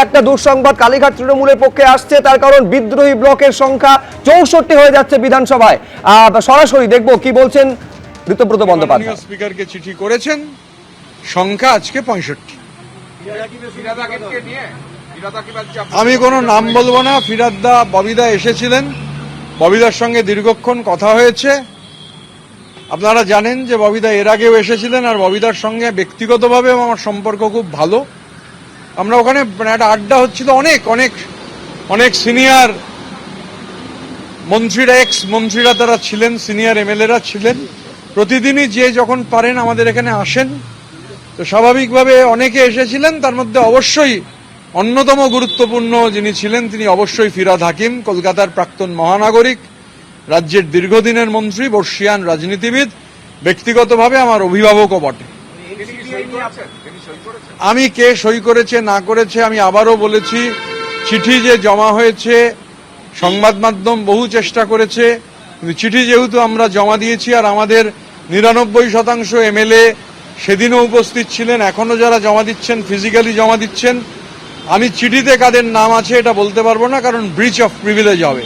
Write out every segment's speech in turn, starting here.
একটা দুঃসংবাদ কালীঘাট তৃণমূলের পক্ষে আসছে, তার কারণ বিদ্রোহী ব্লকের সংখ্যা 64 হয়ে যাচ্ছে বিধানসভায়। সরাসরি দেখবো কি বলছেন ঋতব্রত বন্দ্যোপাধ্যায়। স্পিকারকে চিঠি করেছেন, সংখ্যা আজকে 65। আমি কোনো নাম বলবো না। ফিরাদদা, ববিদা এসেছিলেন, ববিদার সঙ্গে দীর্ঘক্ষণ কথা হয়েছে। আপনারা জানেন যে ববিদা এর আগেও এসেছিলেন, আর ববিদার সঙ্গে ব্যক্তিগতভাবে আমার সম্পর্ক খুব ভালো। আমরা ওখানে একটা আড্ডা হচ্ছিল, অনেক অনেক অনেক সিনিয়র মন্ত্রীরা, এক্স মন্ত্রীরা তারা ছিলেন, সিনিয়র এমএলএরা ছিলেন। প্রতিদিনই যে যখন পারেন আমাদের এখানে আসেন, তো স্বাভাবিকভাবে অনেকে এসেছিলেন। তার মধ্যে অবশ্যই অন্যতম গুরুত্বপূর্ণ যিনি ছিলেন তিনি অবশ্যই ফিরহাদ হাকিম, কলকাতার প্রাক্তন মহানাগরিক, রাজ্যের দীর্ঘদিনের মন্ত্রী, বর্ষিয়ান রাজনীতিবিদ, ব্যক্তিগতভাবে আমার অভিভাবকও বটে। আমি কে সই করেছে না করেছে আমি আবারও বলেছি, চিঠি যে জমা হয়েছে, সংবাদ মাধ্যম বহু চেষ্টা করেছে, কিন্তু চিঠি যেহেতু আমরা জমা দিয়েছি, আর আমাদের 99% এমএলএ সেদিনও উপস্থিত ছিলেন, এখনো যারা জমা দিচ্ছেন ফিজিক্যালি জমা দিচ্ছেন, আমি চিঠিতে কাদের নাম আছে এটা বলতে পারবো না, কারণ ব্রিচ অফ প্রিভিলেজ হবে।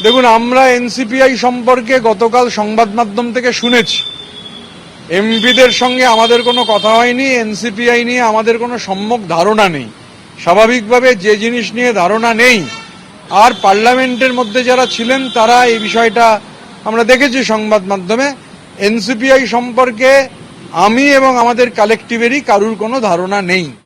দেখুন, আমরা এনসিপিআই সম্পর্কে গতকাল সংবাদ মাধ্যম থেকে শুনেছি। এমপিদের সঙ্গে আমাদের কোনো কথা হয়নি, এনসিপিআই নিয়ে আমাদের কোনো সম্যক ধারণা নেই। স্বাভাবিকভাবে যে জিনিস নিয়ে ধারণা নেই, আর পার্লামেন্টের মধ্যে যারা ছিলেন তারা এই বিষয়টা আমরা দেখেছি সংবাদ মাধ্যমে। এনসিপিআই সম্পর্কে আমি এবং আমাদের কালেকটিভেরই কারুর কোনো ধারণা নেই।